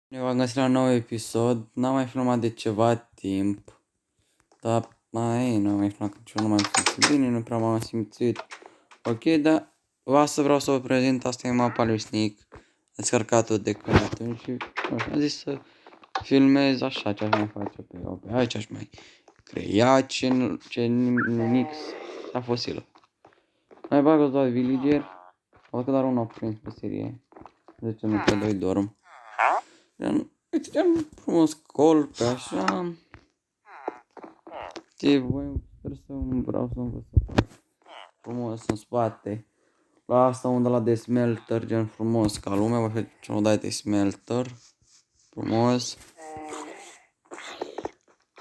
Ne v-am găsit la un nou episod. N-am mai filmat de ceva timp. Dar n-am mai filmat că nu m-am simțit bine, nu prea m-am simțit. Ok, dar asta vreau să vă prezint, asta e mapa lui Sneak. Descărcat-o de când atunci și am zis să filmez așa ce aș mai face pe eu. Aici aș mai crea ce nix a fosilă. Mai bag o doar villager. Văd că doar unul a prins pe serie. Zice nu că doi dorm. Uite, gen frumos colpe, așa. Ce voi, sper să vreau să învăț să fac frumos în spate. La asta unde la de smelter, gen frumos ca lumea, vă face o dai de smelter. Frumos.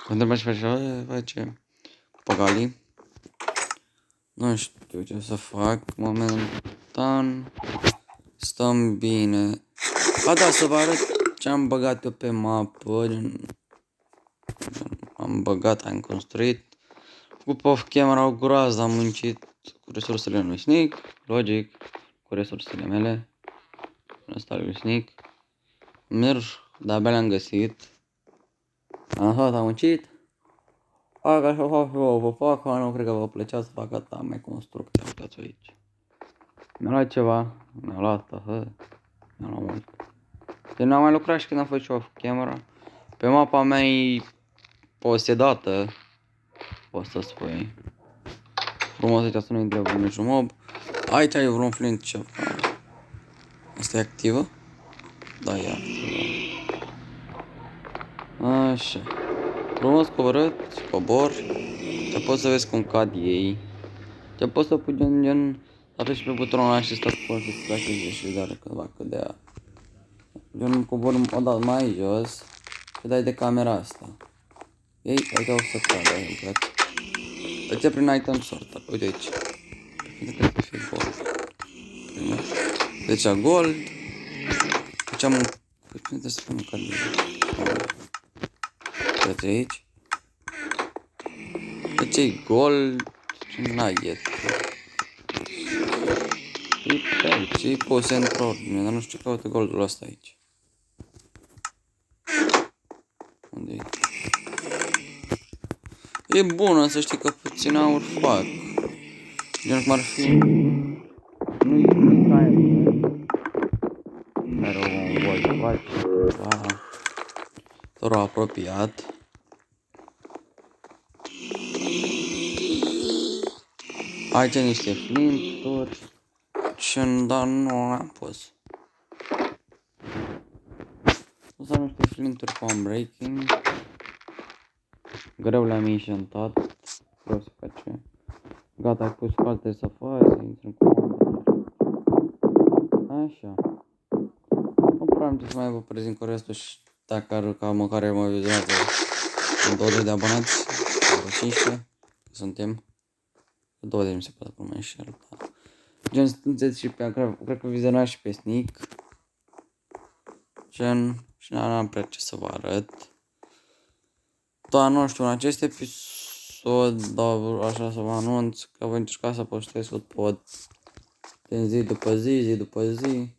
Întreba ce face Păgali. Nu știu ce să fac momentan. Stăm bine. A, da, să vă arăt ce am băgat eu pe mapă. Am construit. Cu off camera o groază, am muncit cu resursele lui Sneak, logic, cu resursele mele. Ăsta lui Sneak. Merg, dar abia le-am găsit. Am muncit. Așa vă fac, nu cred că vă plăcea să fac atâta mai construcție, uitați aici. Mi-a luat ceva, mi-a luat mult. Deci n-am mai lucrat și când am făcut off camera. Pe mapa mea e posedată, poți să spui. Frumos, aici să nu intre niciun mob. Aici ai vreun flint ceva. Asta e activă? Da, e activă. Așa. Frumos coborât, cobor. Te poți să vezi cum cad ei. Te poți să pui gen apeși pe butonul ăla și stă poți să stai și doar că va cădea. Gen cobor o dat mai jos și dai de camera asta. Ei, uite o să cadă, intrați. Uite prin item sorter, uite aici. Uite că fi gold. Deci gold. Deci am un... Păi trebuie să fim în uite aici. Deci e gold. Nugget. E pe aici, e pus într-o ordine, dar nu știu ce caută goldul ăsta aici. Unde e? E bună, să știi că puțin aur fac. Gen cum ar fi... Nu-i caie. Care o voi face. Doar apropiat. Aici niște flinturi. Dar nu am pus. O să am niște flinturi cu unbreaking. Greu le-am enchantat. Vreau să face. Gata, ai pus alte să faci, să intri în comandă. Așa. Nu prea am ce să mai vă prezint cu restul și dacă ca măcar mă vizează în 20 de abonați, sau 15, suntem 20 mi se poate că nu mai înșel, da. Gen, sunteți și pe, cred că vizionați și pe Sneak. Gen, și n-am prea ce să vă arăt. Da, nu știu, în acest episod, da, așa să vă anunț că voi încerca să postez cât pot. Din zi după zi, zi după zi.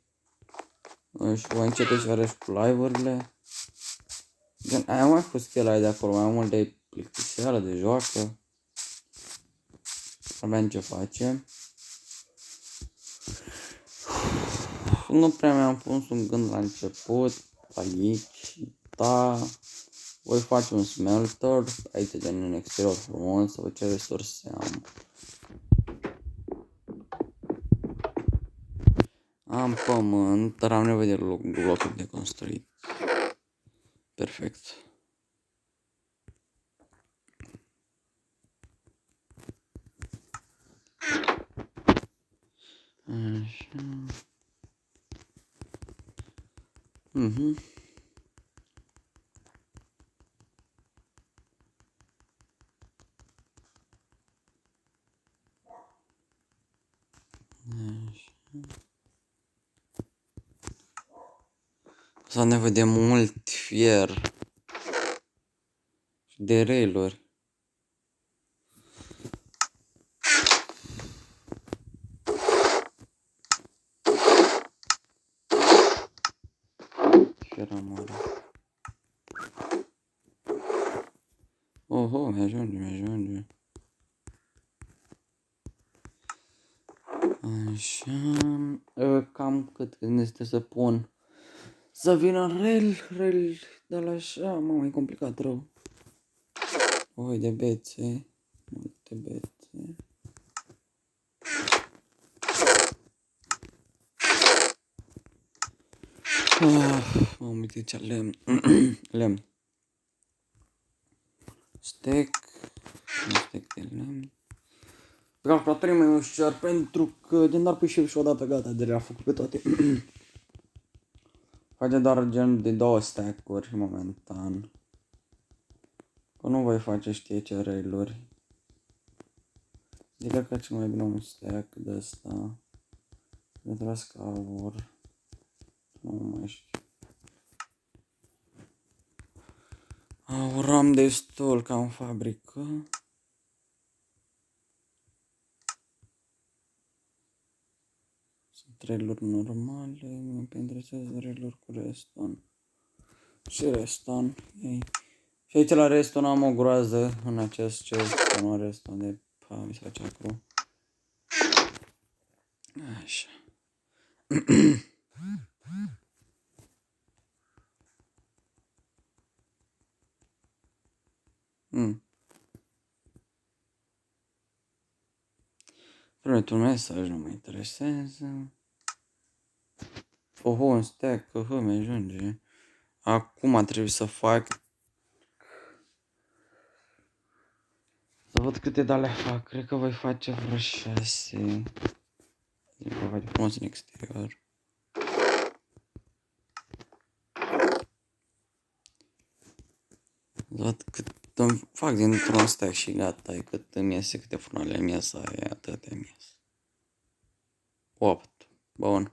Și voi începe și arăt cu live-urile. Gen, am mai pus chela de acolo, mai mult de plictiseală, de joacă. Aveam ce face. Nu prea mi-am pus un gând la început, aici, da. Voi face un smelter, aici gen în exterior frumos, să văd ce resurse am. Am pământ, dar am nevoie de blocuri de construit. Perfect. Așa. Să am nevoie de mult fier și de railuri. Fier am mare. Oho, mi-ajunge. Așa, cam cât este să pun. Să vină rel, dar așa, mamă, e complicat rău. Oi de bețe, multe bețe. Mamă, uite ce lemn. Lemn. Steak de lemn. Pe calculatorii mai ușor pentru că gen doar pui și odată gata de le-a făcut pe toate. Face doar gen de 2 stack-uri momentan. Că nu voi face știe ce rail-uri. Zic că ce mai bine un stack de ăsta. De trascavor. Nu mai știu. Auram destul ca în fabrică. Sunt rail-uri normale. Mă interesează rail-uri cu reston. Și reston. Ei. Și aici la reston am o groază în acest chest. Nu reston de... mi se face acru. Așa. Primetul mesaj nu mă interesează. Oho, un stack, mi-ajunge. Acum trebuie să fac... Să văd câte de-alea fac. Cred că voi face vreo 6. Voi face frumos în exterior. Văd cât îmi fac dintr-un stack și gata. E cât îmi iese, câte furnale îmi iese, aia atâtea îmi iese. 8. Bun.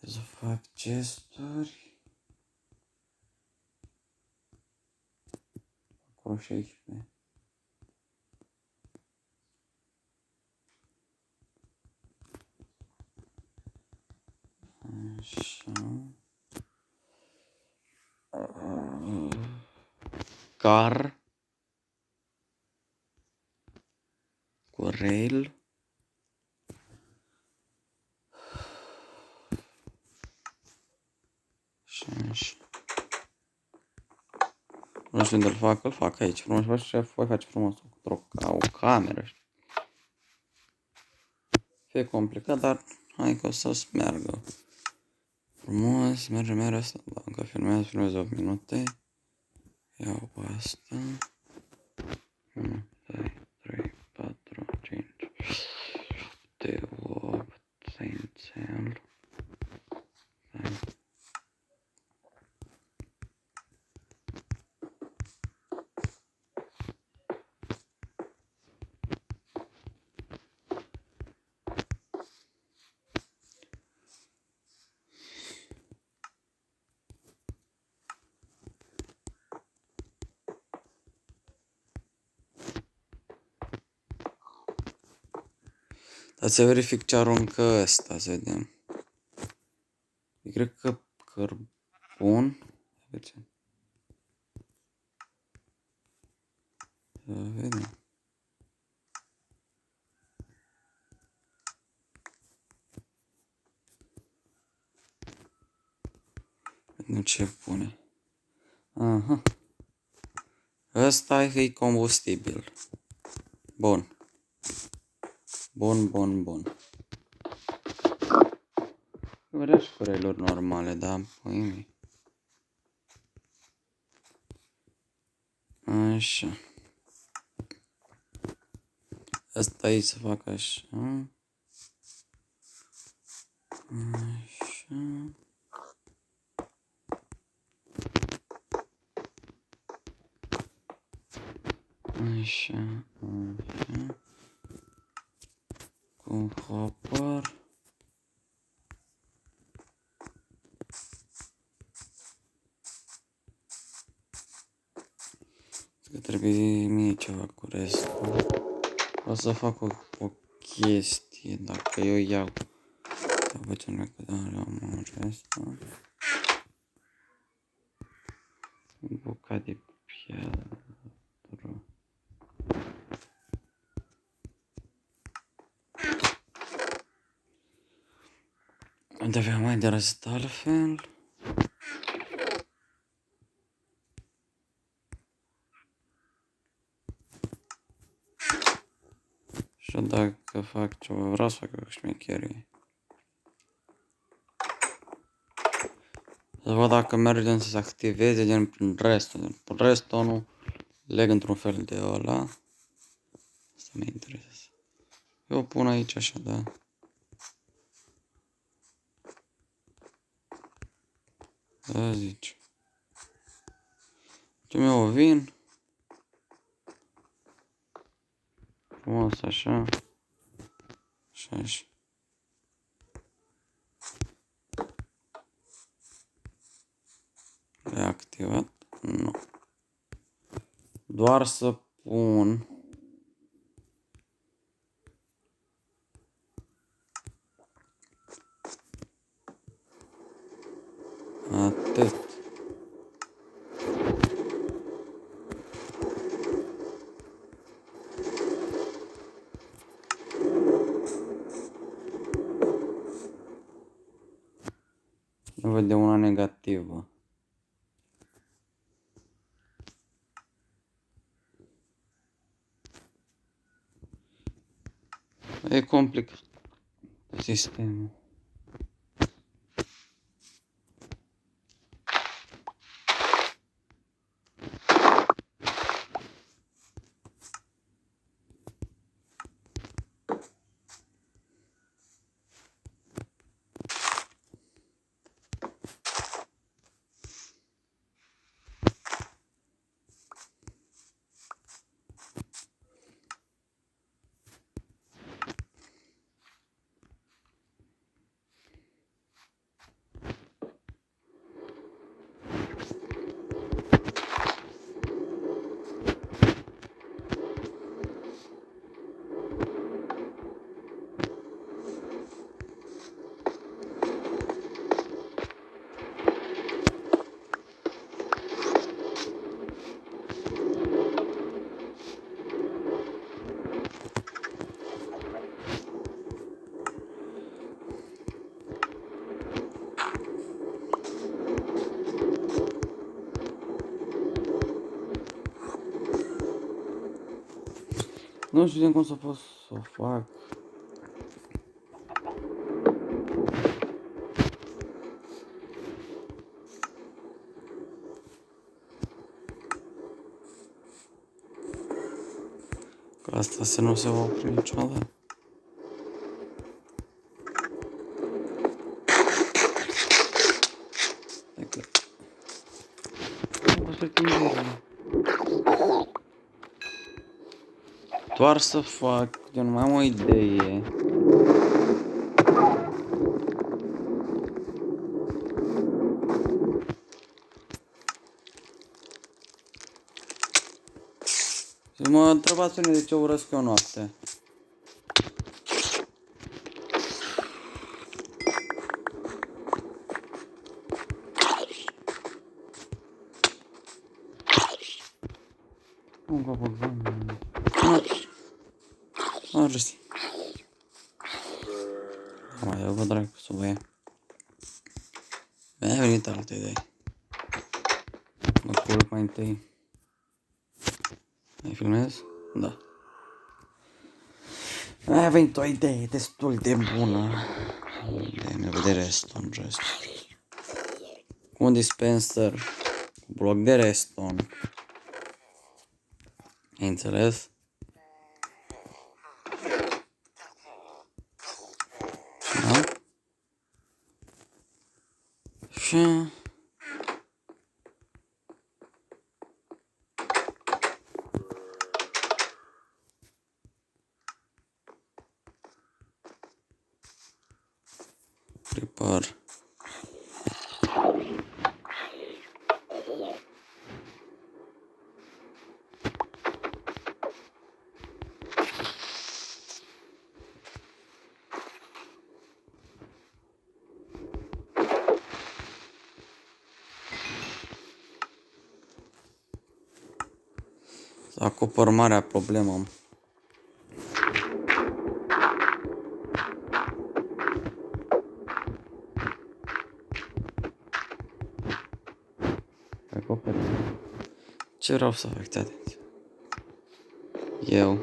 Să fac chesturi. Acolo 16. Așa. Car. Cu rail. Așa. Nu știu unde îl fac aici. Frumos, voi face frumos o cameră. Fie complicat, dar hai că o să meargă. Frumos, merge asta. Da, încă filmez 8 minute. Iau asta. 1, 2, 3, 4, 5, 7, 8, țințel. Dar să verific ce aruncă ăsta, să vedem. Eu cred că cărbun. Să vedem. Nu ce pune. Aha. Ăsta e combustibil. Bun. Bun. Vrea și cu railuri normale, da? Păi așa. Asta e să fac așa. Așa. Așa. Cu hopper. Că trebuie mie ceva cu restul. O să fac o chestie, dacă eu iau facciamo un gesto. Un buca di pietra. Dobbiamo andare altfel. Și dacă fac ceva, vreau să fac o șmecherie. Să văd dacă mergem să se activeze gen prin restonul leg într-un fel de ăla. Asta mă interesează. Eu pun aici așa, da. Da, zici. Eu vin. Frumos așa. Și așa. Le-a activat? Nu. Doar să pun atât. Nu vede una negativă. E complicat sistemul. Nu știu cum să pot să o fac. Că asta să nu se va opri niciodată. Doar să fac, eu nu mai am o idee. Și mă întrebați unii de ce urăsc eu noapte. Nu vă văd bani. Nu râsi. Mai eu vă dracu să vă ia. Mi-a venit altă idee. Mă culc mai întâi. Mai filmez? Da. Mi-a venit o idee destul de bună. De ne vedere reston, reston. Cu un dispenser, cu bloc de reston. Ai înțeles? Da? Și... Prepar. Să acopăr marea problemă. Acopăr. Ce vreau să fac? Atenție. Eu.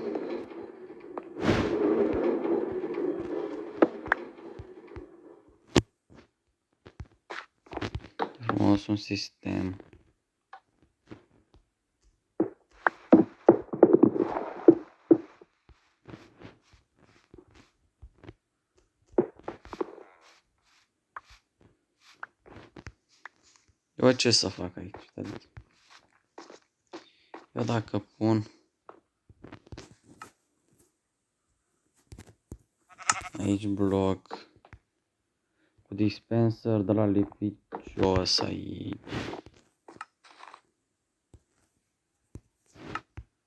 Frumos un sistem. Eu ce să fac aici? Eu dacă pun aici bloc cu dispenser de la lipit jos aici.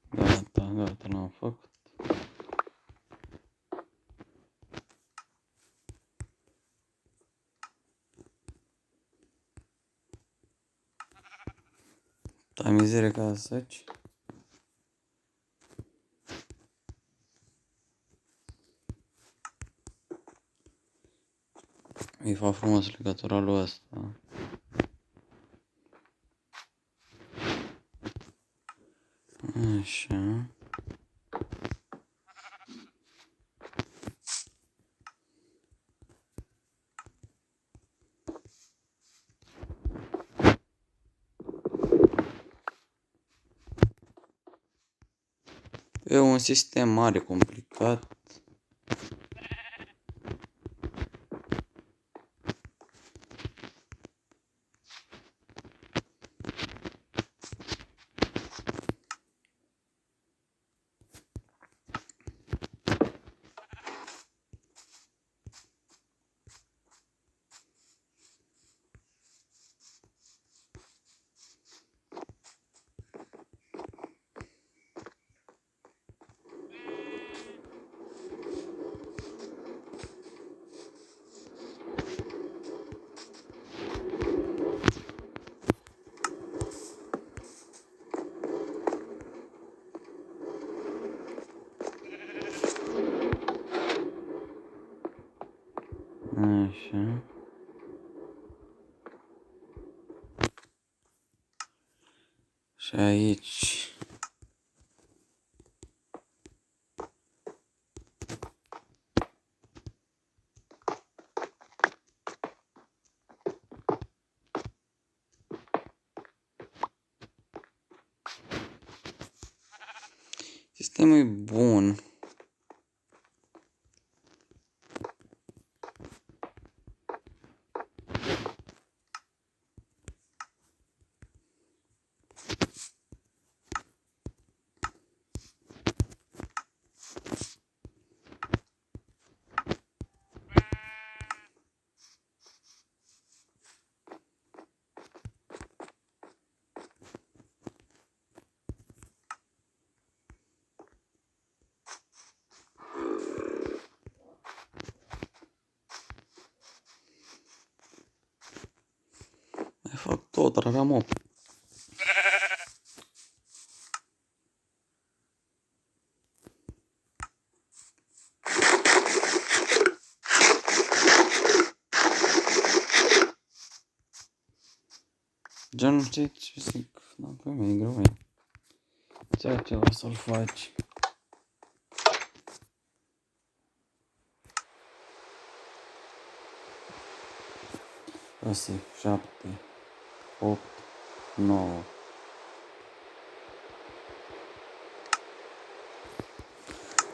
Gata, l-am făcut. Tamizare ca such. Îi fac frumos legătura lui ăsta. Așa. E un sistem mare, complicat. Așa. Și aici. Sistemul e bun. Mai fac tot, aveam 8. Gen, știi ce zic? Da, pe mine e greu. Ceea ce o să-l faci. Asta 7, 8, 9.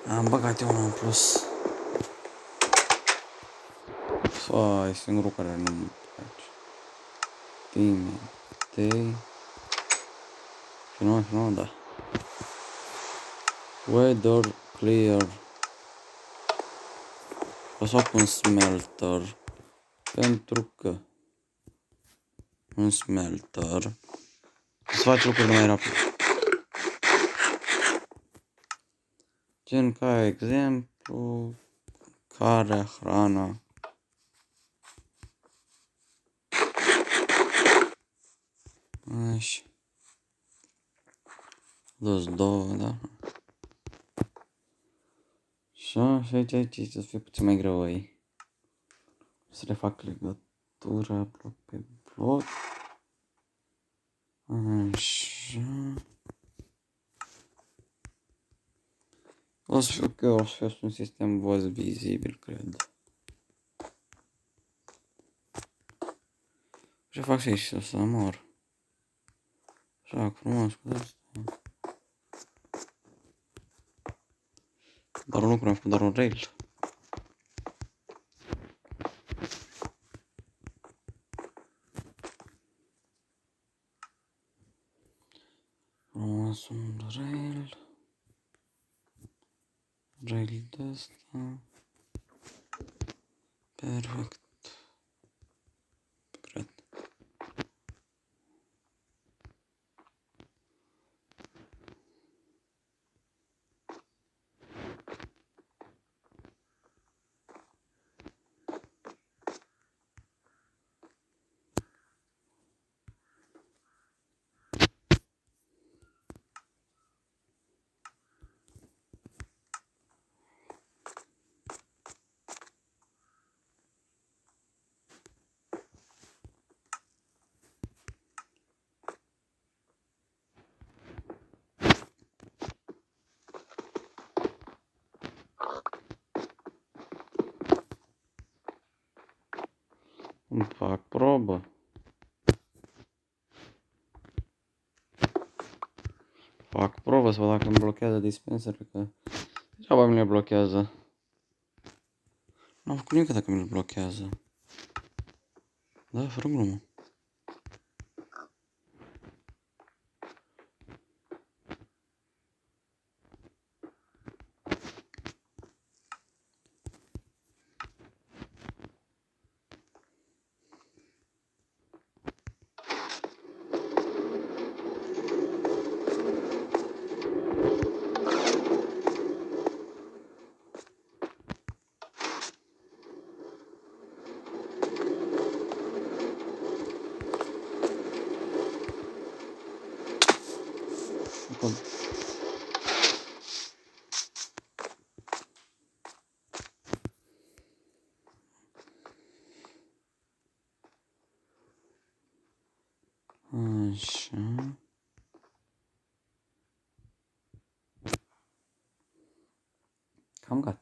Am băgat eu unul în plus. Fai, singurul care nu-mi place. Pimentei. Și nu, da. Weather clear. O să fac un smelter. Pentru că un smelter să faci lucruri mai rapid. Gen ca exemplu, care hrana. Așa. 22, da? Și aici să fie puțin mai greu ei. Să le fac legătura bloc pe bloc. Așa. O să fie un sistem voz vizibil, cred. Ce fac și aici să mor? Așa, frumos, cu asta. Dar un lucru, am făcut doar un rail. Frumos un rail. Rail de asta. Perfect. Cred. Îmi fac probă. Fac probă să văd dacă îmi blochează dispenserul, că degeaba mi le blochează. N-am făcut nimic dacă mi le blochează. Da, fără glumă. Așa. Cam gata.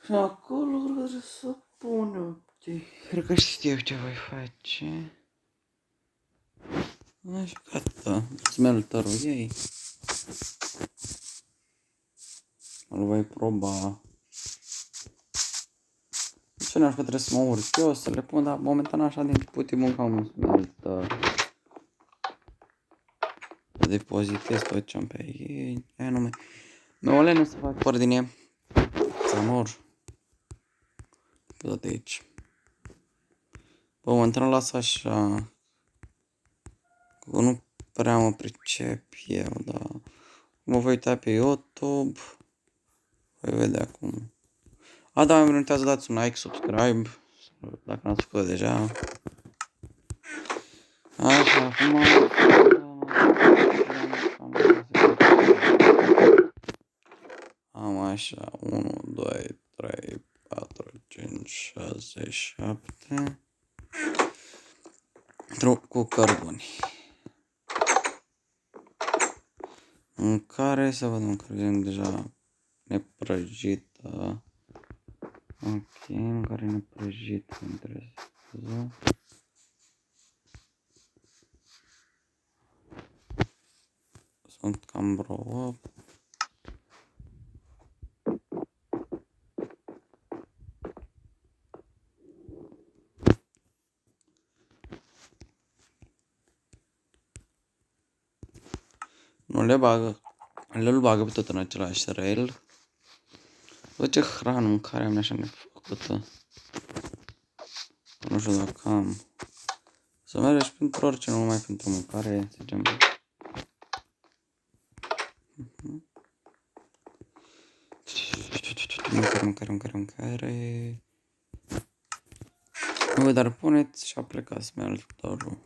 Și acolo trebuie să punem. Cred că știu ce voi face. Așa, gata. Smelterul ei. Îl voi proba. Ce n-aș că trebuie să mă urc eu să le pun, dar momentan așa din putin munca un smelter. Depozitez tot ce am pe ei. Aia nu mai... Mi-o lene să fac ordine. Să mor. Pe tot aici. Momentan las așa. Că nu prea mă pricep eu, dar... Mă voi uita pe YouTube. Voi vedea cum. A, da, îmi uitați să dați un like, subscribe. Dacă n-ați făcut deja. Așa, acum... Am așa, 1, 2, 3, 4, 5, 6, 7... Cu cărbuni. Mâncare, să văd mâncare, deja neprăjită. Ok, mâncare neprăjită, mă interesează. Sunt cam vreo 8. Nu le bagă, le bagă pe tot în același rail. Bă, ce hrană, mâncarea mea așa nefăcută. Nu știu dacă am. Să mergi pentru orice, nu numai pentru mâncare, să zicem. Mâncare. Nu, dar puneți și a plecat smelterul.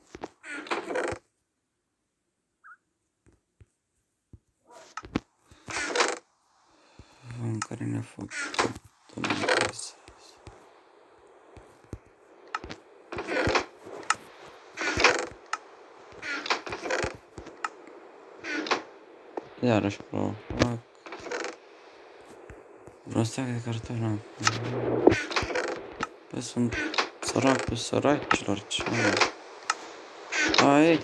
Iarăși provoac. Vreau steag de carton. Păi sunt săracul săracilor, ce mă. Hai!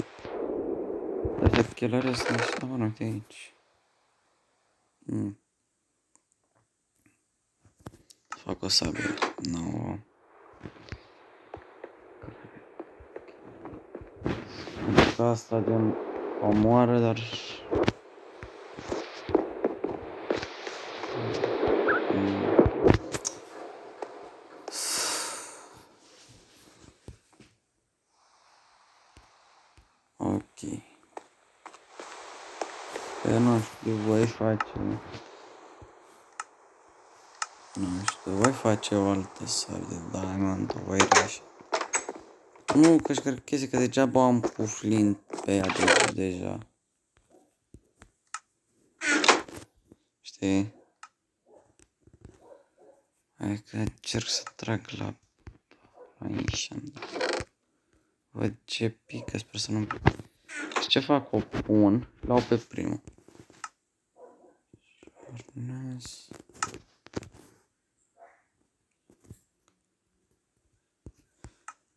Trebuie să chelăresc niște, mă, uite aici. Fac o sabie nouă. Pentru că asta gen omoară, dar... Ok. Eu nu știu, voi face... Nu știu, voi face o altă sabie de diamond, o voi reuși. Nu, că-și cred chestii că degeaba am puflin pe ea deja. Știi? Hai că încerc să trag la aici. Văd ce pică, sper să nu... Și ce fac? O pun, l-au pe primul.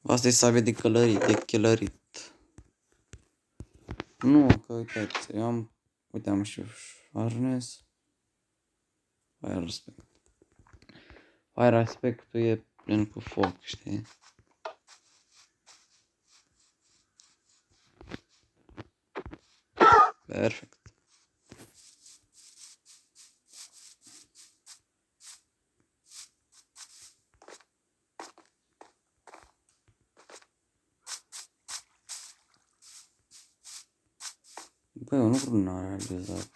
Asta e sabie de călărit, de chelărit. Nu, că uitați, eu am... Uite, am și harness. Fire respect. Fire respect-ul e plin cu foc, știi? Perfect. Băi, un lucru n-am realizat.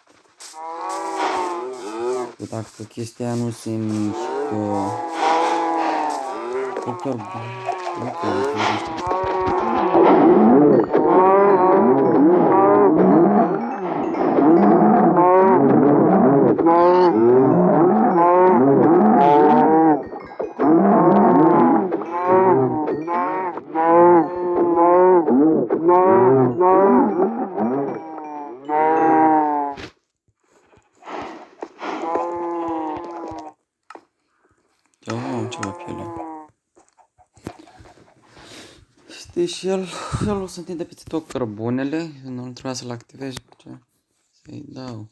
Că dacă chestia nu se mișcă... Doctor... Eu am ceva piele. Știi, și el o să întinde pe tot cărbunele, nu trebuia să-l activez, ce? Să-i dau.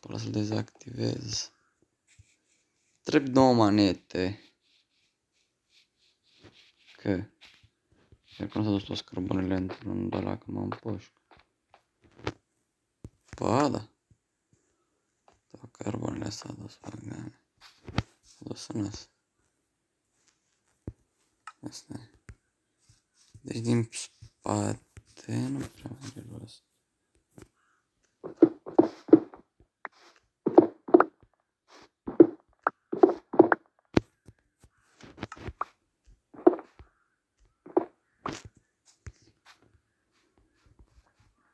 Până să-l dezactivez. Trebuie 2 manete. Că? Iar cum s-a dus toți cărbunele într-un ăla că mă împușc. Ba, da. Toate cărbunele s-a dus pe gane. S-a dus în ăsta. Asta e. Deci din spate nu prea merge rost.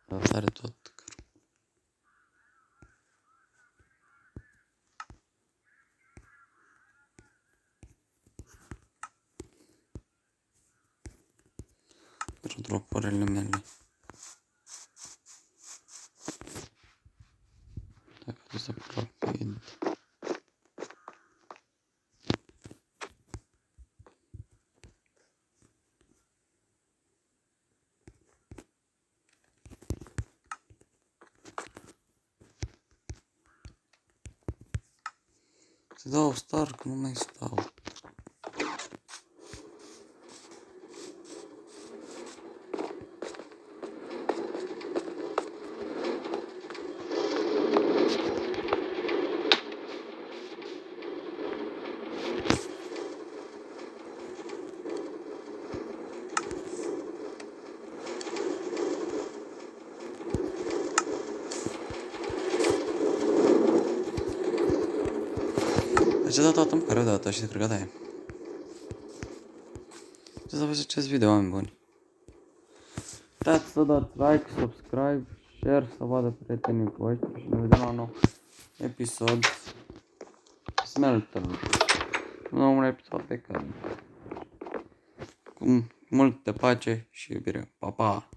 Asta are tot. Pentru dropurile mele. Dacă tu să pun rapid. Să dau star, că nu mai stau. Ce dată am care dată și cred că da e. Ce să vă acest video, oameni buni. Uitați să dați like, subscribe, share, să vadă prietenii voștri și ne vedem la un nou episod. Smelter. Un episod pe care. Cu multă pace și iubire. Pa, pa!